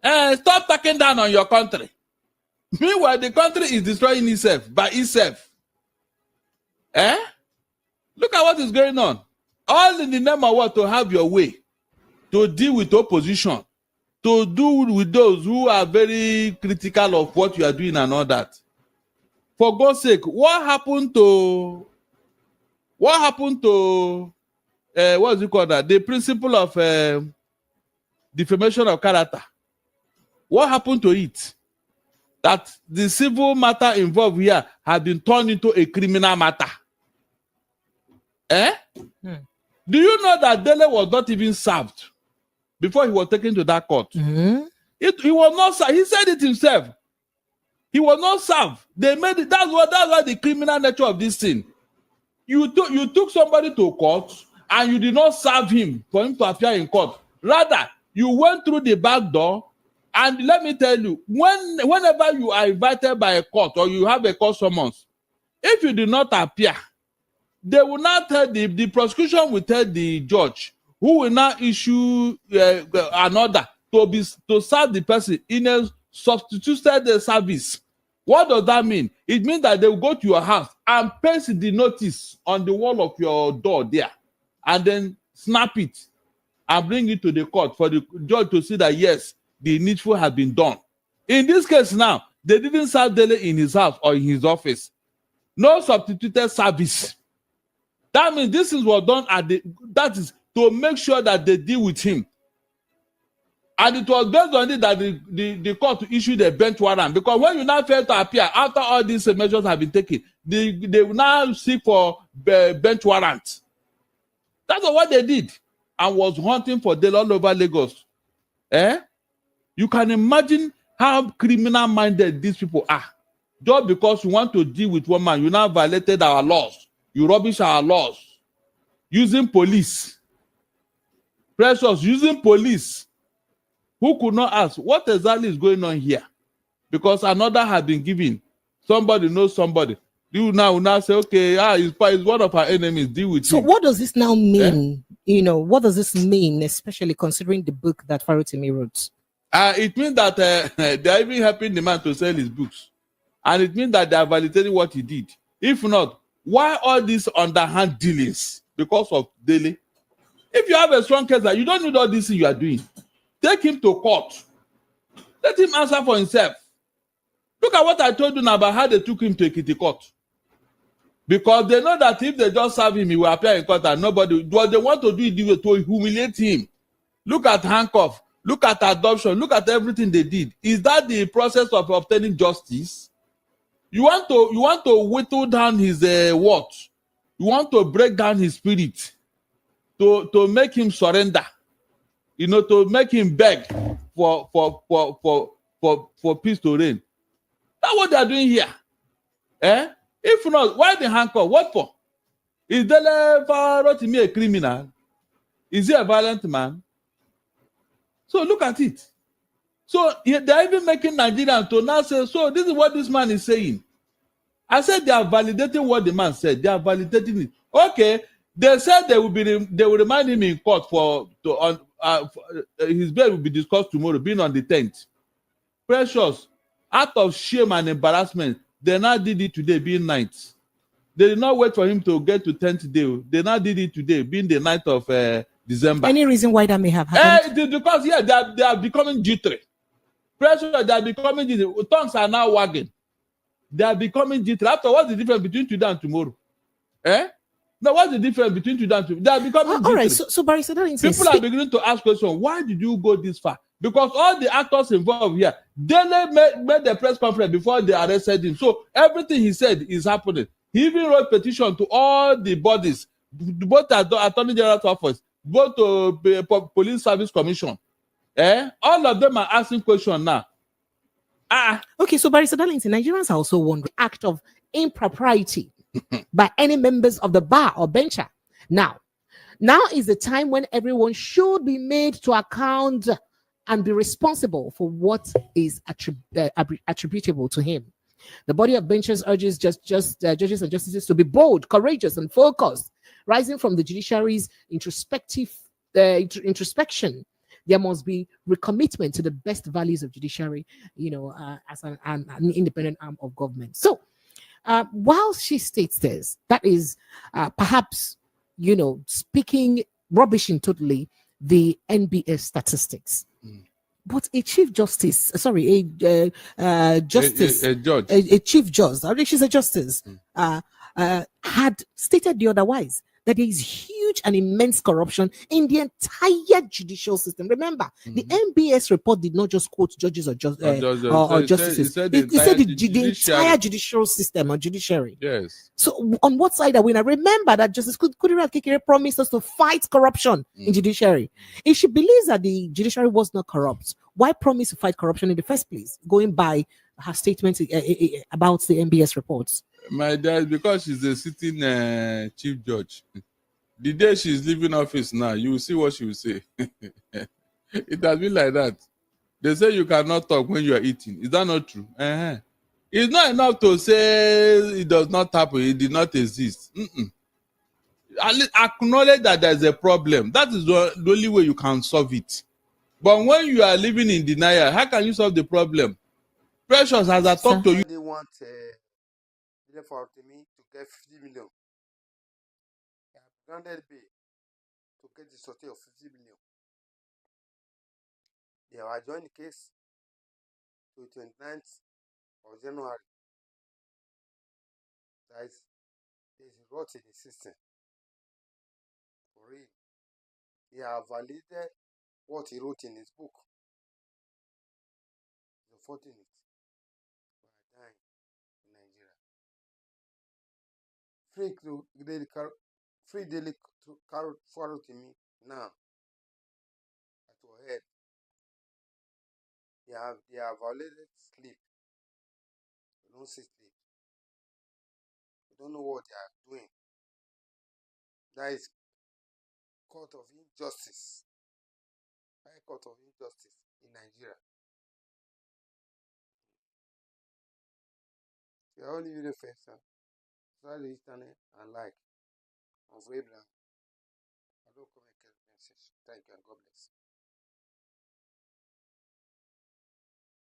Stop talking down on your country. Meanwhile, the country is destroying itself by itself. Look at what is going on. All in the name of what? To have your way, to deal with opposition, to do with those who are very critical of what you are doing and all that. For God's sake, what happened to what is it called that? The principle of defamation of character. What happened to it? That the civil matter involved here has been turned into a criminal matter. Do you know that Dele was not even served before he was taken to that court? He was not served. He said it himself. He was not served. They made it. That's why the criminal nature of this thing. You took somebody to court and you did not serve him for him to appear in court. Rather, you went through the back door. And let me tell you, whenever you are invited by a court or you have a court summons, if you do not appear, they will not tell the prosecution will tell the judge, who will now issue an order to serve the person in a substituted service. What does that mean? It means that they will go to your house and paste the notice on the wall of your door there, and then snap it and bring it to the court for the judge to see that yes, the needful has been done. In this case now, they didn't serve Dele in his house or in his office. No substituted service. That means this is what done that is to make sure that they deal with him. And it was based on it that the court issued a bench warrant. Because when you now fail to appear, after all these measures have been taken, they will now seek for bench warrant. That's what they did. And was hunting for Dele all over Lagos. You can imagine how criminal-minded these people are. Just because you want to deal with one man, you now violated our laws. You rubbish our laws. Using police. Precious, using police. Who could not ask, what exactly is going on here? Because another had been given. Somebody knows somebody. You now say, okay, it's one of our enemies, deal with him. So what does this now mean? What does this mean, especially considering the book that Farotimi wrote? It means that they are even helping the man to sell his books. And it means that they are validating what he did. If not, why all these underhand dealings? Because of Dele. If you have a strong case that you don't need all this you are doing, take him to court. Let him answer for himself. Look at what I told you now about how they took him to Ekiti court. Because they know that if they just serve him, he will appear in court and nobody. What they want to do is to humiliate him. Look at handcuff. Look at adoption. Look at everything they did. Is that the process of obtaining justice? You want to whittle down his what? You want to break down his spirit to make him surrender. To make him beg for peace to reign. That's what they are doing here. If not, why the handcuff? What for? Is Dele Farotimi a criminal? Is he a violent man? So look at it. So they're even making Nigerians to now say, so this is what this man is saying. I said they are validating what the man said. They are validating it. Okay, they said they will remind him in court his bail will be discussed tomorrow, being on the 10th. Precious, out of shame and embarrassment, they now did it today, being 9th. They did not wait for him to get to 10th day. They now did it today, being the 9th of December. Any reason why that may have happened? Because they are becoming jittery. Pressure, they are becoming jittery. Tongues are now wagging. They are becoming jittery. After, what's the difference between today and tomorrow? Now, what's the difference between today and tomorrow? They are becoming jittery. All right, so Barry, so that people are beginning to ask questions. Why did you go this far? Because all the actors involved here, Dele made the press conference before they arrested him. So everything he said is happening. He even wrote petition to all the bodies, both at the Attorney General's office, both to Police Service Commission. All of them are asking questions now. Okay, so Barry Darlington, Nigerians are also wondering act of impropriety by any members of the bar or bencher. Now is the time when everyone should be made to account and be responsible for what is attributable to him. The body of benchers urges judges and justices to be bold, courageous, and focused, rising from the judiciary's introspection. there must be recommitment to the best values of judiciary, as an independent arm of government. So, while she states this, that is perhaps, speaking rubbishing totally the NBS statistics. But a chief justice, sorry, justice, a judge, a chief judge, I think she's a justice, had stated the otherwise, that there is huge and immense corruption in the entire judicial system. Remember, the NBS report did not just quote judges or justices. It said the entire judicial system or judiciary. Yes. So on what side are we now? Remember that Justice Kudirat Kekere promised us to fight corruption in judiciary. If she believes that the judiciary was not corrupt, why promise to fight corruption in the first place? Going by her statement about the NBS reports. My dad, because she's a sitting chief judge. The day she's leaving office now, you will see what she will say. It has been like that. They say you cannot talk when you are eating. Is that not true? It's not enough to say it does not happen, it did not exist. At least acknowledge that there's a problem. That is the only way you can solve it. But when you are living in denial, how can you solve the problem? Precious, as I talk to you. They want Dele Farotimi to get 50 million. They have granted bail to get the sortie of 50 million. They have adjourned the case to 29th of January. That is, there's a rot in the system. For real. They have validated what he wrote in his book. It's unfortunate. We are dying in Nigeria. Free Dele Farotimi now. At your head. They have violated sleep. You don't see sleep. You don't know what they are doing. That is court of injustice. High court of injustice in Nigeria. You are only video first, sir. Subscribe to the channel and like. I'm very blank. I don't comment message. Thank you and God bless.